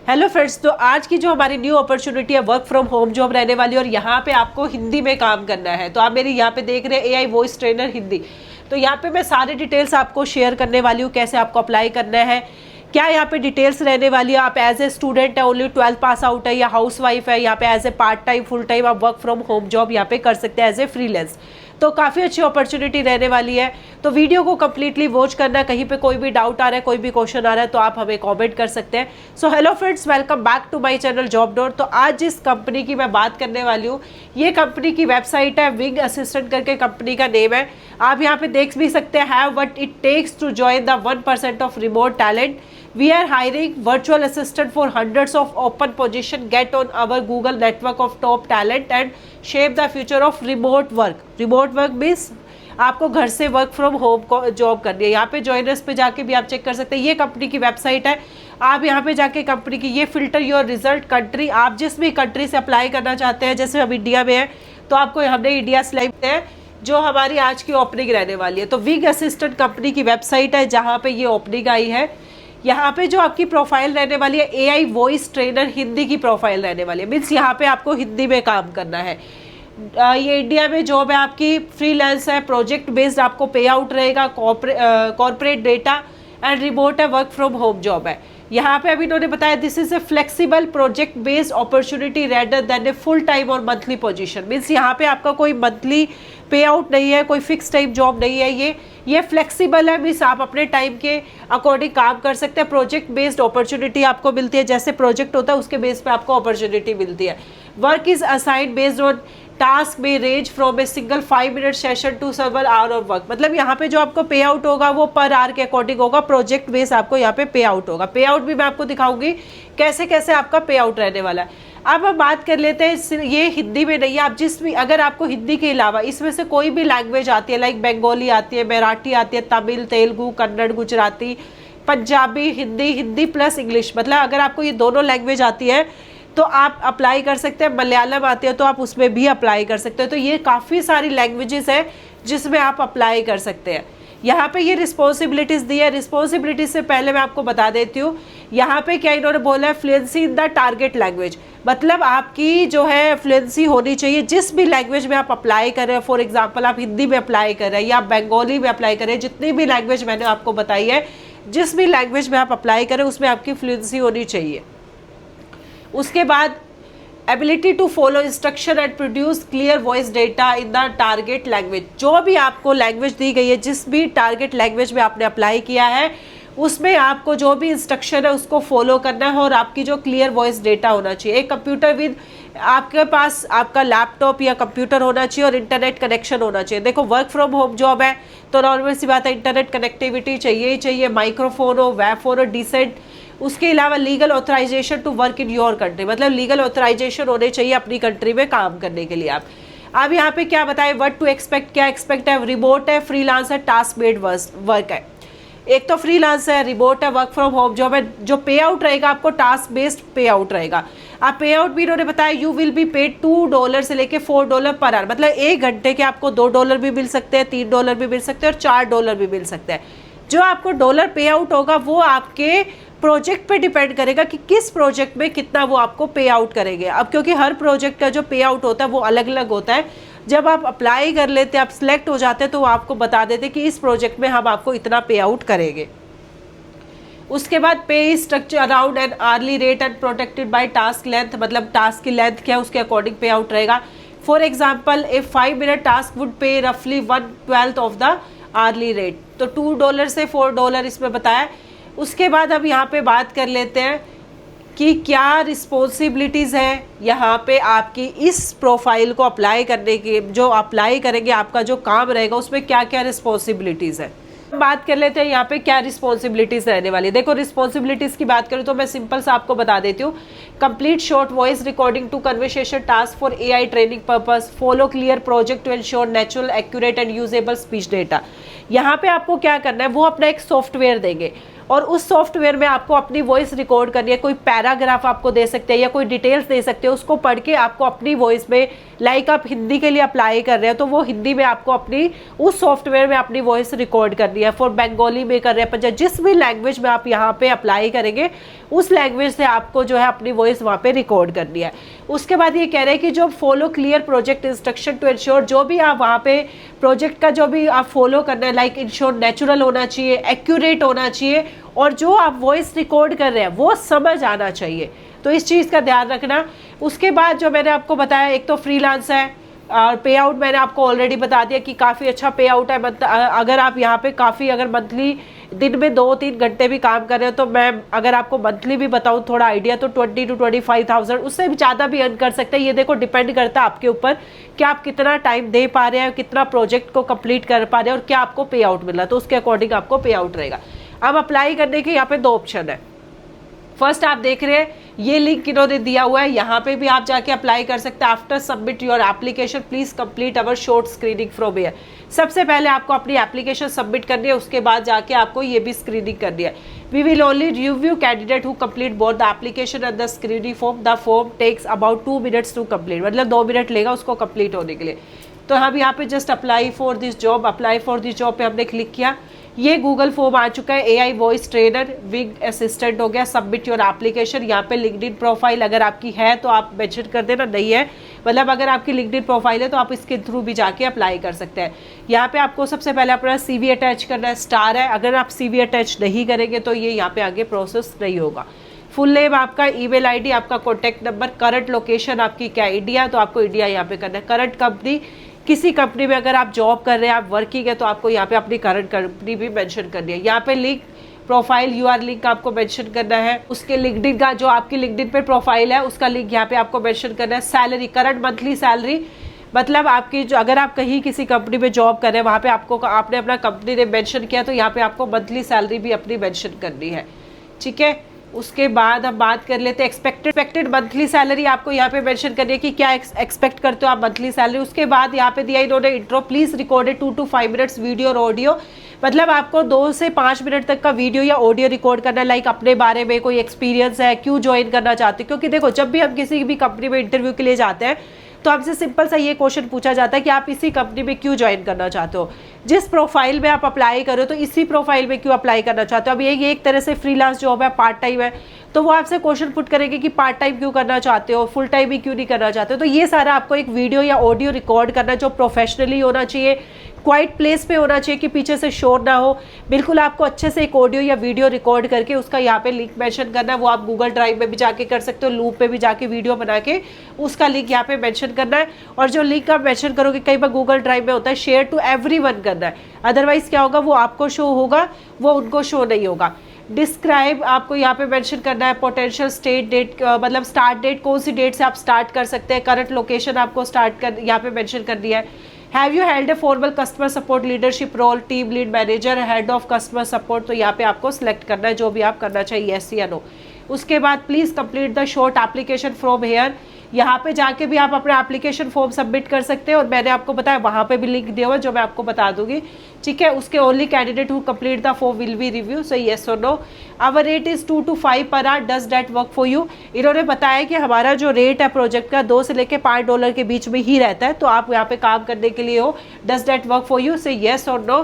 Hello friends, तो आज की जो हमारी न्यू अपॉर्चुनिटी है वर्क फ्रॉम होम जॉब रहने वाली है और यहाँ पे आपको हिंदी में काम करना है। तो आप मेरी यहाँ पे देख रहे हैं एआई वॉइस ट्रेनर हिंदी। तो यहाँ पे मैं सारे डिटेल्स आपको शेयर करने वाली हूँ, कैसे आपको अप्लाई करना है, क्या यहाँ पे डिटेल्स रहने वाली है। आप एज ए स्टूडेंट है, ओनली 12th पास आउट है या हाउस वाइफ है, यहाँ पे as a part time full time आप वर्क फ्रॉम होम जॉब यहाँ पे कर सकते हैं एज ए फ्रीलांस। तो काफ़ी अच्छी अपॉर्चुनिटी रहने वाली है। तो वीडियो को कम्प्लीटली वॉच करना। कहीं पे कोई भी डाउट आ रहा है, कोई भी क्वेश्चन आ रहा है तो आप हमें कमेंट कर सकते हैं। So hello friends, welcome back to my channel job dot. तो आज जिस कंपनी की मैं बात करने वाली हूँ, ये कंपनी की वेबसाइट है, विंग असिस्टेंट करके कंपनी का नेम है। आप यहाँ पे देख भी सकते हैं, have what it takes to join the 1% of remote talent. We are hiring virtual assistant for hundreds of open position. Get on our Google network of top talent and shape the future of remote work. Remote work means आपको घर से work from home job करनी है। यहाँ पे joiners पे जाके भी आप चेक कर सकते हैं। ये कंपनी की वेबसाइट है। आप यहाँ पे जाके कंपनी की ये फिल्टर योर रिजल्ट कंट्री, आप जिस भी कंट्री से अप्लाई करना चाहते हैं, जैसे हम इंडिया में हैं तो आपको हमने इंडिया सिलेक्ट है जो हमारी आज की ओपनिंग रहने वाली है। तो विंग असिस्टेंट कंपनी की वेबसाइट है जहाँ पे ये ओपनिंग आई है। यहाँ पे जो आपकी प्रोफाइल रहने वाली है, एआई वॉइस ट्रेनर हिंदी की प्रोफाइल रहने वाली है। मीन्स यहाँ पे आपको हिंदी में काम करना है। ये इंडिया में जॉब है आपकी, फ्रीलांस है, प्रोजेक्ट बेस्ड आपको पे आउट रहेगा, कॉर्पोरेट डेटा एंड रिमोट है, वर्क फ्रॉम होम जॉब है। यहाँ पे अभी इन्होंने बताया this is a flexible project based opportunity rather than a full time और मंथली पोजीशन। मीन्स यहाँ पे आपका कोई मंथली पे आउट नहीं है, कोई फिक्स टाइम जॉब नहीं है। ये फ्लेक्सिबल है, मीन्स आप अपने टाइम के अकॉर्डिंग काम कर सकते हैं। प्रोजेक्ट बेस्ड अपॉर्चुनिटी आपको मिलती है, जैसे प्रोजेक्ट होता है उसके बेस पे आपको अपॉर्चुनिटी मिलती है। Work is assigned based on task may range from a single 5 minute session to several hour of work. मतलब यहाँ पे जो आपको पे आउट होगा वो पर आवर के अकॉर्डिंग होगा। प्रोजेक्ट बेस आपको यहाँ पे पे आउट होगा। पे आउट भी मैं आपको दिखाऊंगी कैसे कैसे आपका पे आउट रहने वाला है। अब हम बात कर लेते हैं, ये हिंदी में नहीं है। आप जिस भी, अगर आपको हिंदी के अलावा इसमें से कोई भी लैंग्वेज आती है, लाइक बंगाली आती है, मराठी आती है, तमिल, तेलुगु, कन्नड़, गुजराती, पंजाबी, हिंदी, हिंदी प्लस इंग्लिश, मतलब अगर आपको ये दोनों लैंग्वेज आती है तो आप अप्लाई कर सकते हैं। मलयालम आती है तो आप उसमें भी अप्लाई कर सकते हैं। तो ये काफ़ी सारी लैंग्वेजेस है जिसमें आप अप्लाई कर सकते हैं। यहाँ पे ये रिस्पॉन्सिबिलिटीज़ दी है। रिस्पॉन्सिबिलिटीज से पहले मैं आपको बता देती हूँ, यहाँ पे क्या इन्होंने बोला है, fluency in the target language. मतलब आपकी जो है फ्लुएंसी होनी चाहिए जिस भी लैंग्वेज में आप अप्लाई कर रहे हैं। फॉर एग्जांपल आप हिंदी में अप्लाई कर रहे हैं या आप बंगाली में अप्लाई कर रहे हैं, जितनी भी लैंग्वेज मैंने आपको बताई है, जिस भी लैंग्वेज में आप अप्लाई करें उसमें आपकी फ्लुएंसी होनी चाहिए। उसके बाद ability to follow instruction and produce clear voice data in the target language. जो भी आपको लैंग्वेज दी गई है, जिस भी टारगेट लैंग्वेज में आपने अप्लाई किया है, उसमें आपको जो भी इंस्ट्रक्शन है उसको फॉलो करना है और आपकी जो क्लियर वॉइस डेटा होना चाहिए। एक कंप्यूटर विद, आपके पास आपका लैपटॉप या कंप्यूटर होना चाहिए और इंटरनेट कनेक्शन होना चाहिए। देखो वर्क फ्रॉम होम जॉब है तो नॉर्मल सी बात है, इंटरनेट कनेक्टिविटी चाहिए ही चाहिए, माइक्रोफोन हो, वेब फोन हो, डिसेंट। उसके अलावा legal authorisation to work in your country, मतलब लीगल ऑथराइजेशन होने चाहिए अपनी कंट्री में काम करने के लिए आप। अब यहाँ पे क्या बताए, व्हाट टू एक्सपेक्ट, क्या एक्सपेक्ट है, रिमोट है, फ्रीलांस है, टास्क बेस्ड वर्क है। एक तो फ्रीलांस है, रिमोट है, वर्क फ्रॉम होम जॉब है। जो पे आउट रहेगा आपको टास्क बेस्ड पे आउट रहेगा। आप पे आउट भी इन्होंने बताया, यू विल बी पेड $2 से लेके $4 पर आवर। मतलब 1 घंटे के आपको $2 भी मिल सकते हैं, $3 भी मिल सकते हैं और $4 भी मिल सकते हैं। जो आपको डॉलर पे आउट होगा वो आपके प्रोजेक्ट पे डिपेंड करेगा कि किस प्रोजेक्ट में कितना वो आपको पे आउट करेंगे। अब क्योंकि हर प्रोजेक्ट का जो पे आउट होता है वो अलग अलग होता है। जब आप अप्लाई कर लेते हैं, आप सिलेक्ट हो जाते हैं, तो वो आपको बता देते हैं कि इस प्रोजेक्ट में हम आपको इतना पे आउट करेंगे। उसके बाद pay structure around an hourly rate and protected by task length, मतलब टास्क की लेंथ क्या है उसके अकॉर्डिंग पे आउट रहेगा। For example a 5 minute task would pay रफली 1/12 ऑफ द आर्ली रेट। तो $2 से $4 इसमें बताया। उसके बाद अब यहाँ पे बात कर लेते हैं कि क्या रिस्पॉन्सिबिलिटीज़ है यहाँ पे आपकी इस प्रोफाइल को अप्लाई करने की। जो अप्लाई करेंगे आपका जो काम रहेगा उसमें क्या क्या रिस्पॉन्सिबिलिटीज़ है, बात कर लेते हैं यहाँ पे क्या रिस्पॉन्सिबिलिटीज़ रहने वाली है। देखो रिस्पॉन्सिबिलिटीज़ की बात करूँ तो मैं सिंपल सा आपको बता देती हूँ। Complete short voice recording to conversation task for AI training purpose, follow clear project to ensure natural, accurate and usable speech data. यहाँ पे आपको क्या करना है, वो अपना एक सॉफ्टवेयर देंगे और उस सॉफ्टवेयर में आपको अपनी वॉइस रिकॉर्ड करनी है। कोई पैराग्राफ आपको दे सकते हैं या कोई डिटेल्स दे सकते हैं, उसको पढ़ के आपको अपनी वॉइस में, लाइक आप हिंदी के लिए अप्लाई कर रहे हैं तो वो हिंदी में आपको अपनी उस सॉफ्टवेयर में अपनी वॉइस रिकॉर्ड करनी है। फॉर बंगाली में कर रहे हैं, पंजाबी, जिस भी लैंग्वेज में आप यहाँ पे अप्लाई करेंगे उस लैंग्वेज से आपको जो है अपनी वॉइस वहाँ पे रिकॉर्ड करनी है। उसके बाद ये कह रहे हैं कि जो follow clear project instruction to ensure, जो भी आप वहाँ पे प्रोजेक्ट का जो भी आप फॉलो करना है, लाइक इंश्योर नेचुरल होना चाहिए, एक्यूरेट होना चाहिए, और जो आप वॉइस रिकॉर्ड कर रहे हैं वो समझ आना चाहिए। तो इस चीज़ का ध्यान रखना। उसके बाद जो मैंने आपको बताया, एक तो फ्रीलांस है और पे आउट मैंने आपको ऑलरेडी बता दिया कि काफ़ी अच्छा पे आउट है। अगर आप यहाँ पे काफ़ी अगर मंथली दिन में 2-3 घंटे भी काम कर रहे हो तो मैं अगर आपको मंथली भी बताऊँ थोड़ा आइडिया, तो 20 to 25,000, उससे भी ज़्यादा भी अर्न कर सकते हैं। ये देखो डिपेंड करता है आपके ऊपर कि आप कितना टाइम दे पा रहे हैं, कितना प्रोजेक्ट को कंप्लीट कर पा रहे हैं और क्या आपको पे आउट मिला, तो उसके अकॉर्डिंग आपको पे आउट रहेगा। अब अप्लाई करने के यहाँ पे 2 ऑप्शन है। फर्स्ट आप देख रहे हैं ये लिंक इन्होंने दिया हुआ है, यहाँ पे भी आप जाके अप्लाई कर सकते हैं। After submit your application please complete our short screening from here. सबसे पहले आपको अपनी एप्लीकेशन सबमिट करनी है, उसके बाद जाके आपको ये भी स्क्रीनिंग करनी है। We will only review candidate who complete both the application and the screening form. The form takes about 2 minutes to complete, मतलब 2 मिनट लेगा उसको कंप्लीट होने के लिए। तो हम यहाँ पे just apply for this job, apply for this job पे हमने क्लिक किया। ये गूगल फॉर्म आ चुका है, AI voice trainer wing assistant हो गया। Submit your application. यहाँ पे लिंक्डइन प्रोफाइल अगर आपकी है तो आप मेंशन कर देना, नहीं है मतलब अगर आपकी लिंक्डइन प्रोफाइल है तो आप इसके थ्रू भी जाके अप्लाई कर सकते हैं। यहाँ पे आपको सबसे पहले अपना CV अटैच करना है, स्टार है। अगर आप CV अटैच नहीं करेंगे तो ये यहाँ पे आगे प्रोसेस नहीं होगा। फुल नेम आपका, ईमेल ID आपका, कॉन्टैक्ट नंबर, करंट लोकेशन आपकी क्या इंडिया, तो आपको इंडिया यहाँ पे करना है। करंट कंपनी, किसी कंपनी में अगर आप जॉब कर रहे हैं, आप वर्किंग है, तो आपको यहाँ पे अपनी करंट कंपनी भी मेंशन करनी है। यहाँ पे लिंक प्रोफाइल UR लिंक आपको मेंशन करना है। उसके लिंक्डइन का जो आपकी लिंक्डइन पे प्रोफाइल है उसका लिंक यहाँ पे आपको मेंशन करना है। सैलरी, करंट मंथली सैलरी, मतलब आपकी जो अगर आप कहीं किसी कंपनी में जॉब कर रहे हैं वहाँ पे आपको आपने अपना कंपनी ने मेंशन किया तो यहाँ पे आपको मंथली सैलरी भी अपनी मेंशन करनी है, ठीक है। उसके बाद हम बात कर लेते हैं एक्सपेक्टेड मंथली सैलरी। आपको यहाँ पे मेंशन करनी है कि क्या एक्सपेक्ट करते हो आप मंथली सैलरी। उसके बाद यहाँ पे दिया इन्होंने intro, please recorded 2 to 5 minutes video और ऑडियो, मतलब आपको 2 से 5 मिनट तक का वीडियो या ऑडियो रिकॉर्ड करना है। लाइक अपने बारे में कोई एक्सपीरियंस है, क्यों ज्वाइन करना चाहते हो, क्योंकि देखो जब भी हम किसी भी कंपनी में इंटरव्यू के लिए जाते हैं तो हमसे सिंपल सा ये क्वेश्चन पूछा जाता है कि आप इसी कंपनी में क्यों ज्वाइन करना चाहते हो, जिस प्रोफाइल में आप अप्लाई करो तो इसी प्रोफाइल में क्यों अप्लाई करना चाहते हो। अब ये एक तरह से फ्रीलांस जॉब है, पार्ट टाइम है, तो वो आपसे क्वेश्चन पुट करेंगे कि पार्ट टाइम क्यों करना चाहते हो, फुल टाइम ही क्यों नहीं करना चाहते हो। तो ये सारा आपको एक वीडियो या ऑडियो रिकॉर्ड करना जो प्रोफेशनली होना चाहिए, क्वाइट प्लेस पे होना चाहिए कि पीछे से शोर ना हो, बिल्कुल आपको अच्छे से एक ऑडियो या वीडियो रिकॉर्ड करके उसका यहाँ पे लिंक मेंशन करना है। वो आप गूगल ड्राइव में भी जाके कर सकते हो, लूप पे भी जाके वीडियो बना के उसका लिंक यहाँ पे मेंशन करना है। और जो लिंक आप मेंशन करोगे, कई बार गूगल ड्राइव में होता है शेयर टू एवरीवन करना है, अदरवाइज क्या होगा वो आपको शो होगा, वो उनको शो नहीं होगा। डिस्क्राइब आपको यहाँ पे मेंशन करना है पोटेंशियल स्टेट डेट, मतलब स्टार्ट डेट कौन सी डेट से आप स्टार्ट कर सकते हैं। करंट लोकेशन आपको स्टार्ट कर यहाँ पे मेंशन कर दिया है। Have you held a formal customer support leadership role, team lead, manager, head of customer support, तो यहाँ पे आपको सिलेक्ट करना है जो भी आप करना चाहिए, येस या नो। उसके बाद please complete the short application from here, यहाँ पे जाके भी आप अपना एप्लीकेशन फॉर्म सबमिट कर सकते हैं और मैंने आपको बताया वहाँ पे भी लिंक दिया हुआ है जो मैं आपको बता दूंगी, ठीक है। उसके only candidate who complete the form will be review, so yes और no. Hour rate is 2 to 5 per hour, does that work for you. इन्होंने बताया कि हमारा जो रेट है प्रोजेक्ट का $2 से लेके $5 के बीच में ही रहता है, तो आप यहाँ पे काम करने के लिए हो, does that work for you, से येस और नो।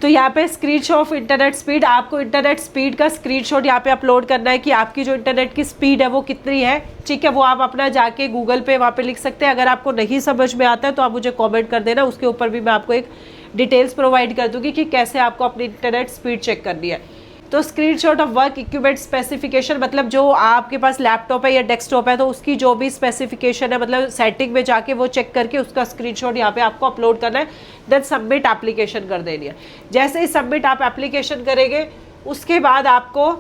तो यहाँ पे स्क्रीनशॉट ऑफ इंटरनेट स्पीड, आपको इंटरनेट स्पीड का स्क्रीनशॉट यहाँ पे अपलोड करना है कि आपकी जो इंटरनेट की स्पीड है वो कितनी है, ठीक है। वो आप अपना जाके गूगल पे वहाँ पे लिख सकते हैं। अगर आपको नहीं समझ में आता है तो आप मुझे कमेंट कर देना, उसके ऊपर भी मैं आपको एक डिटेल्स प्रोवाइड कर दूंगी कि कैसे आपको अपनी इंटरनेट स्पीड चेक करनी है। तो screenshot of work equipment specification, मतलब जो आपके पास लैपटॉप है या डेस्कटॉप है तो उसकी जो भी स्पेसिफिकेशन है, मतलब सेटिंग में जाके वो चेक करके उसका स्क्रीनशॉट यहाँ पे आपको अपलोड करना है, देन सबमिट एप्लीकेशन कर देनी है। जैसे ही सबमिट आप एप्लीकेशन करेंगे उसके बाद आपको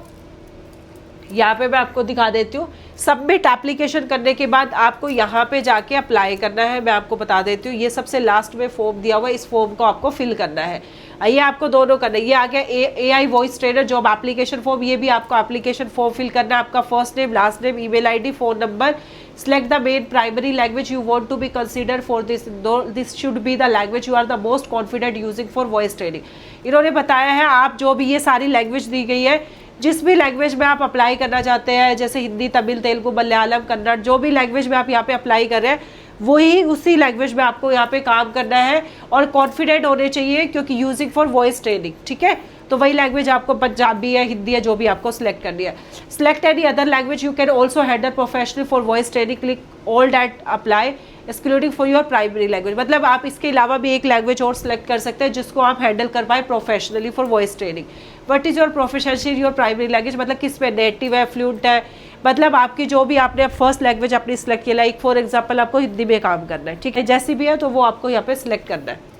यहाँ पे मैं आपको दिखा देती हूँ। सबमिट एप्लीकेशन करने के बाद आपको यहाँ पे जाके अप्लाई करना है। मैं आपको बता देती हूँ, ये सबसे लास्ट में फॉर्म दिया हुआ है, इस फॉर्म को आपको फिल करना है। ये आपको दोनों करना है। ये आ गया AI voice trainer job application form, ये भी आपको एप्लीकेशन फॉर्म फिल करना है। आपका first name, last name, email ID, phone number, select the main primary language you want to be considered for this, this should be the language you are the most confident using for voice training। इन्होंने बताया है आप जो भी, ये सारी language दी गई है, जिस भी लैंग्वेज में आप अप्लाई करना चाहते हैं, जैसे हिंदी, तमिल, तेलुगु, मलयालम, कन्नड़, जो भी लैंग्वेज में आप यहाँ पे अप्लाई कर रहे हैं वही उसी लैंग्वेज में आपको यहाँ पे काम करना है और कॉन्फिडेंट होने चाहिए, क्योंकि यूजिंग फॉर वॉइस ट्रेनिंग, ठीक है। तो वही लैंग्वेज आपको पंजाबी है, हिंदी है, जो भी आपको सिलेक्ट करनी है। Select any other language you can also handle professional for voice training, click all that apply excluding for your primary language. मतलब आप इसके अलावा भी एक लैंग्वेज और सिलेक्ट कर सकते हैं जिसको आप हैंडल कर पाए professionally for voice training. What is your professional your primary language, मतलब किस में नेटिव है, फ्लुएंट है, मतलब आपकी जो भी आपने फर्स्ट लैंग्वेज अपनी सिलेक्ट किया, लाइक फॉर एग्जाम्पल आपको हिंदी में काम करना है, ठीक है, जैसी भी है तो वो आपको यहाँ पे सिलेक्ट करना है।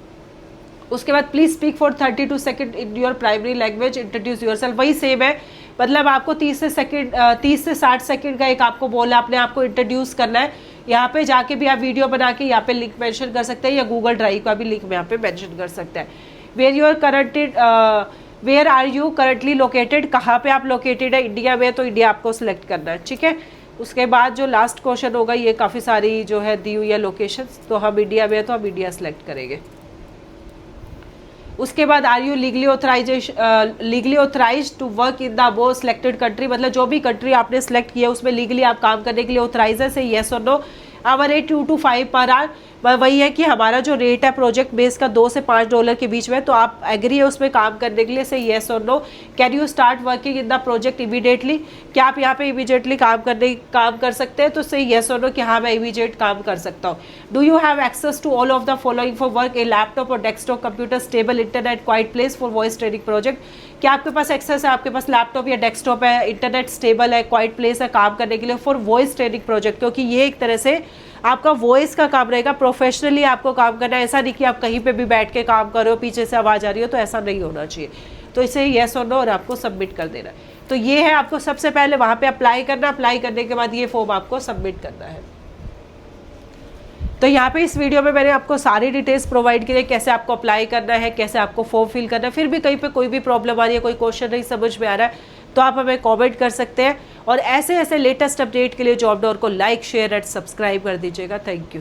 उसके बाद please speak for 32 second in your primary language, introduce yourself, वही सेम है। मतलब आपको 30 से 60 सेकंड का एक आपको बोला, अपने आप को इंट्रोड्यूस करना है। यहाँ पे जाके भी आप वीडियो बना के यहाँ पे लिंक मेंशन कर सकते हैं, या गूगल ड्राइव का भी लिंक में यहाँ पे मेंशन कर सकते हैं। Where are you currently located, कहाँ पे आप लोकेटेड है, इंडिया में तो इंडिया आपको सिलेक्ट करना है, ठीक है। उसके बाद जो लास्ट क्वेश्चन होगा, ये काफ़ी सारी जो है दी हुई है लोकेशन, तो हम इंडिया में है तो हम इंडिया सेलेक्ट करेंगे। उसके बाद are you legally authorized to work in the वो सिलेक्टेड कंट्री, मतलब जो भी कंट्री आपने सेलेक्ट किया उसमें लीगली आप काम करने के लिए ऑथराइज है, से येस और no. Hour rate 2 to 5 per our, वही है कि हमारा जो रेट है प्रोजेक्ट बेस का $2 से $5 के बीच में, तो आप एग्री है उसमें काम करने के लिए, से येस और no. Can you start working in the project immediately, क्या आप यहाँ पे इमीडिएटली काम कर सकते हैं, तो से येस और नो कि हाँ मैं इमीडिएट काम कर सकता हूँ। Do you have access to all of the following for work, a laptop और desktop computer, stable internet, quiet place for voice training project, क्या आपके पास एक्सेस है, आपके पास लैपटॉप या डेस्कटॉप है, इंटरनेट स्टेबल है, क्वाइट प्लेस है काम करने के लिए फॉर वॉइस ट्रेनिंग प्रोजेक्ट, क्योंकि ये एक तरह से आपका वॉइस का काम रहेगा, प्रोफेशनली आपको काम करना है। ऐसा नहीं कि आप कहीं पे भी बैठ के काम कर रहे हो, पीछे से आवाज़ आ रही हो, तो ऐसा नहीं होना चाहिए। तो इसे येस और नो और आपको सबमिट कर देना है। तो ये है, आपको सबसे पहले वहाँ पे अप्लाई करना, अप्लाई करने के बाद ये फॉर्म आपको सबमिट करना है। तो यहाँ पे इस वीडियो में मैंने आपको सारी डिटेल्स प्रोवाइड की है, कैसे आपको अप्लाई करना है, कैसे आपको फॉर्म फिल करना है। फिर भी कहीं पे कोई भी प्रॉब्लम आ रही है, कोई क्वेश्चन नहीं समझ में आ रहा है, तो आप हमें कमेंट कर सकते हैं। और ऐसे ऐसे लेटेस्ट अपडेट के लिए जॉब डोर को लाइक, शेयर एंड सब्सक्राइब कर दीजिएगा। Thank you.